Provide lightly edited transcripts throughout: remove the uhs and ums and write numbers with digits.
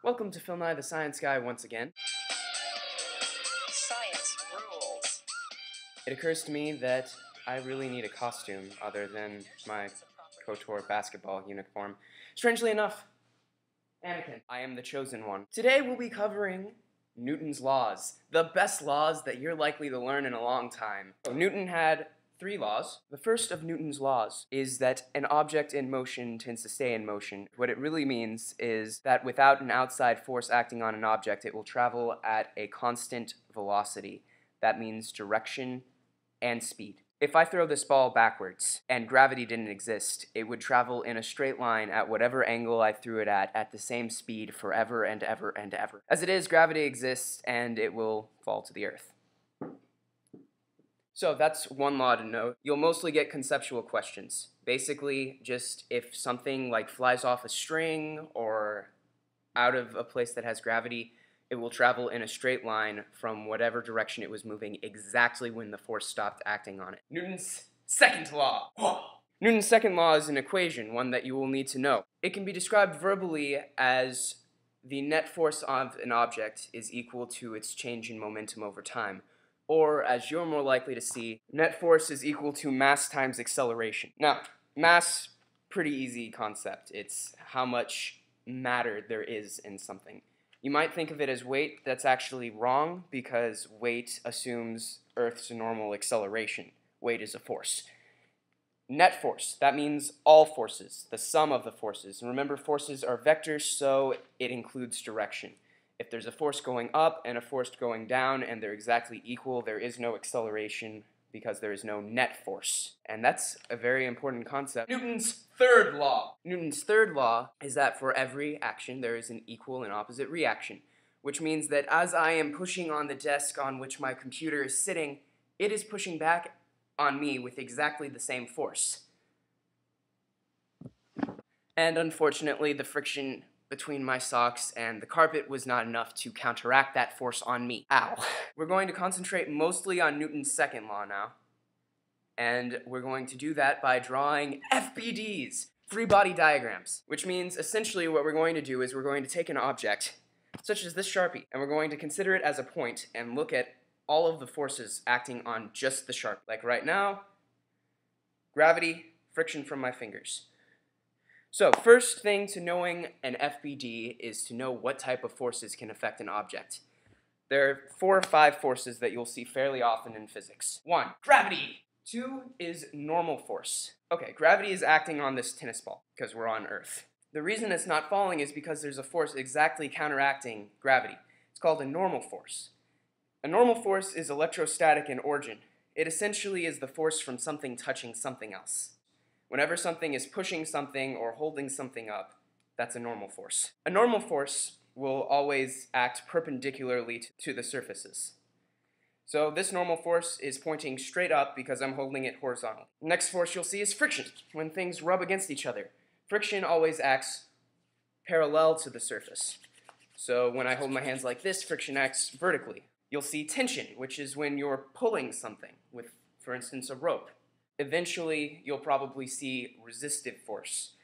Welcome to Bill Nye the Science Guy once again. Science rules. It occurs to me that I really need a costume other than my KOTOR basketball uniform. Strangely enough, Anakin, I am the chosen one. Today we'll be covering Newton's laws, the best laws that you're likely to learn in a long time. So Newton had 3 laws. The first of Newton's laws is that an object in motion tends to stay in motion. What it really means is that without an outside force acting on an object, it will travel at a constant velocity. That means direction and speed. If I throw this ball backwards and gravity didn't exist, it would travel in a straight line at whatever angle I threw it at the same speed forever and ever and ever. As it is, gravity exists and it will fall to the earth. So that's one law to note. You'll mostly get conceptual questions. Basically, just if something like flies off a string or out of a place that has gravity, it will travel in a straight line from whatever direction it was moving exactly when the force stopped acting on it. Newton's second law. Newton's second law is an equation, one that you will need to know. It can be described verbally as the net force of an object is equal to its change in momentum over time. Or, as you're more likely to see, net force is equal to mass times acceleration. Now, mass, pretty easy concept. It's how much matter there is in something. You might think of it as weight. That's actually wrong because weight assumes Earth's normal acceleration. Weight is a force. Net force, that means all forces, the sum of the forces. And remember, forces are vectors, so it includes direction. If there's a force going up and a force going down and they're exactly equal, there is no acceleration because there is no net force. And that's a very important concept. Newton's third law. Newton's third law is that for every action there is an equal and opposite reaction, which means that as I am pushing on the desk on which my computer is sitting, it is pushing back on me with exactly the same force. And unfortunately, the friction between my socks and the carpet was not enough to counteract that force on me. Ow. We're going to concentrate mostly on Newton's second law now. And we're going to do that by drawing FBDs, free body diagrams, which means essentially what we're going to do is we're going to take an object, such as this Sharpie, and we're going to consider it as a point and look at all of the forces acting on just the Sharpie. Like right now, gravity, friction from my fingers. So, first thing to knowing an FBD is to know what type of forces can affect an object. There are 4 or 5 forces that you'll see fairly often in physics. 1, gravity. 2 is normal force. Okay, gravity is acting on this tennis ball because we're on Earth. The reason it's not falling is because there's a force exactly counteracting gravity. It's called a normal force. A normal force is electrostatic in origin. It essentially is the force from something touching something else. Whenever something is pushing something or holding something up, that's a normal force. A normal force will always act perpendicularly to the surfaces. So this normal force is pointing straight up because I'm holding it horizontally. Next force you'll see is friction, when things rub against each other. Friction always acts parallel to the surface. So when I hold my hands like this, friction acts vertically. You'll see tension, which is when you're pulling something with, for instance, a rope. Eventually, you'll probably see resistive force,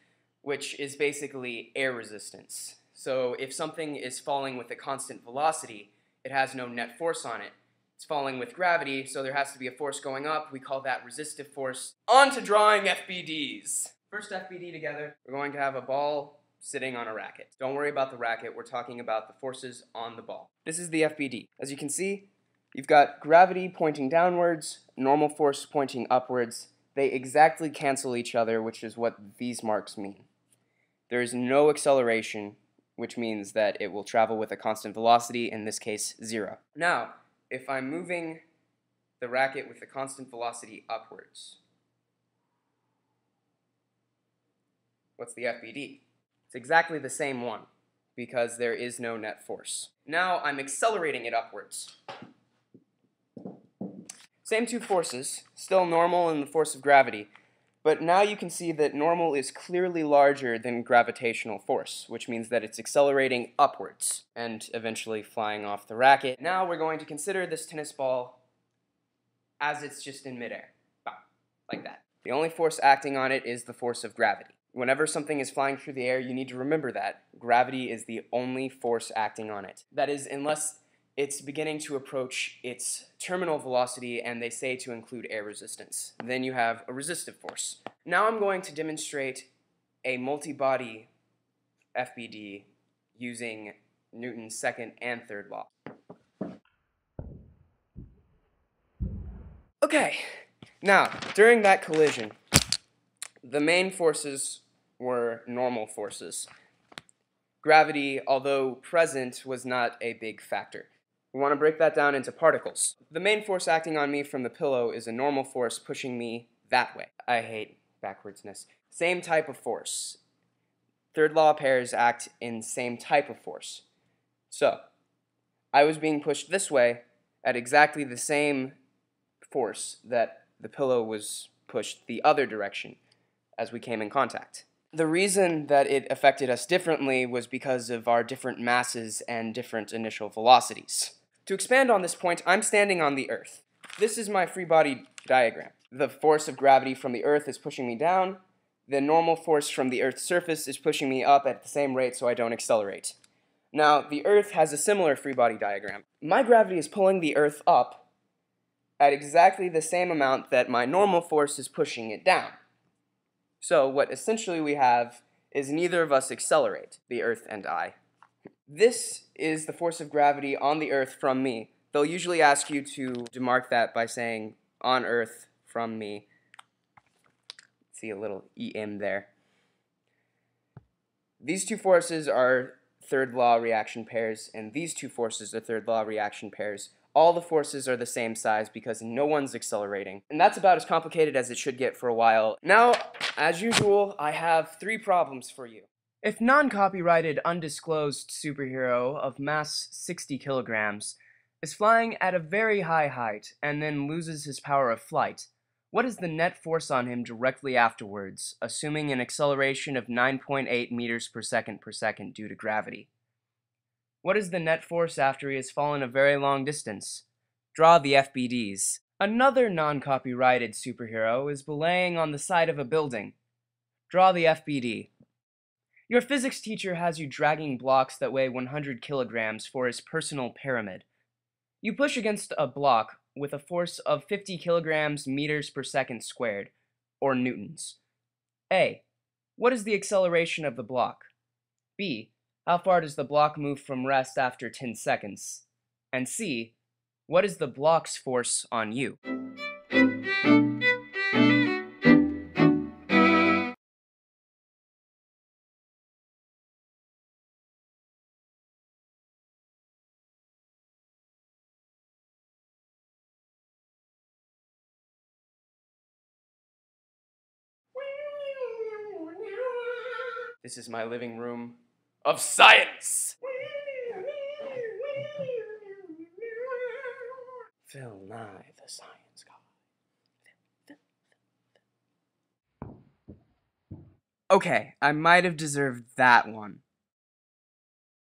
which is basically air resistance. So if something is falling with a constant velocity, it has no net force on it. It's falling with gravity, so there has to be a force going up. We call that resistive force. On to drawing FBDs. First FBD together, we're going to have a ball sitting on a racket. Don't worry about the racket, we're talking about the forces on the ball. This is the FBD. As you can see, you've got gravity pointing downwards, normal force pointing upwards. They exactly cancel each other, which is what these marks mean. There is no acceleration, which means that it will travel with a constant velocity, in this case, 0. Now, if I'm moving the racket with a constant velocity upwards, what's the FBD? It's exactly the same one, because there is no net force. Now I'm accelerating it upwards. Same 2 forces, still normal and the force of gravity, but now you can see that normal is clearly larger than gravitational force, which means that it's accelerating upwards and eventually flying off the racket. Now we're going to consider this tennis ball as it's just in midair, like that. The only force acting on it is the force of gravity. Whenever something is flying through the air, you need to remember that gravity is the only force acting on it. That is, unless it's beginning to approach its terminal velocity, and they say to include air resistance. Then you have a resistive force. Now I'm going to demonstrate a multi-body FBD using Newton's second and third law. Okay, now, during that collision, the main forces were normal forces. Gravity, although present, was not a big factor. We want to break that down into particles. The main force acting on me from the pillow is a normal force pushing me that way. I hate backwardsness. Same type of force. Third law pairs act in same type of force. So, I was being pushed this way at exactly the same force that the pillow was pushed the other direction as we came in contact. The reason that it affected us differently was because of our different masses and different initial velocities. To expand on this point, I'm standing on the Earth. This is my free body diagram. The force of gravity from the Earth is pushing me down. The normal force from the Earth's surface is pushing me up at the same rate so I don't accelerate. Now, the Earth has a similar free body diagram. My gravity is pulling the Earth up at exactly the same amount that my normal force is pushing it down. So what essentially we have is neither of us accelerate, the Earth and I. This is the force of gravity on the Earth from me. They'll usually ask you to demark that by saying, on Earth from me. See a little EM there. These two forces are third law reaction pairs, and these two forces are third law reaction pairs. All the forces are the same size because no one's accelerating. And that's about as complicated as it should get for a while. Now, as usual, I have 3 problems for you. If non-copyrighted undisclosed superhero of mass 60 kilograms is flying at a very high height and then loses his power of flight, what is the net force on him directly afterwards, assuming an acceleration of 9.8 meters per second due to gravity? What is the net force after he has fallen a very long distance? Draw the FBDs. Another non-copyrighted superhero is belaying on the side of a building. Draw the FBD. Your physics teacher has you dragging blocks that weigh 100 kilograms for his personal pyramid. You push against a block with a force of 50 kilograms meters per second squared, or newtons. A. What is the acceleration of the block? B. How far does the block move from rest after 10 seconds? And C. What is the block's force on you? This is my living room of science! Bill Nye, the science guy. Okay, I might have deserved that one.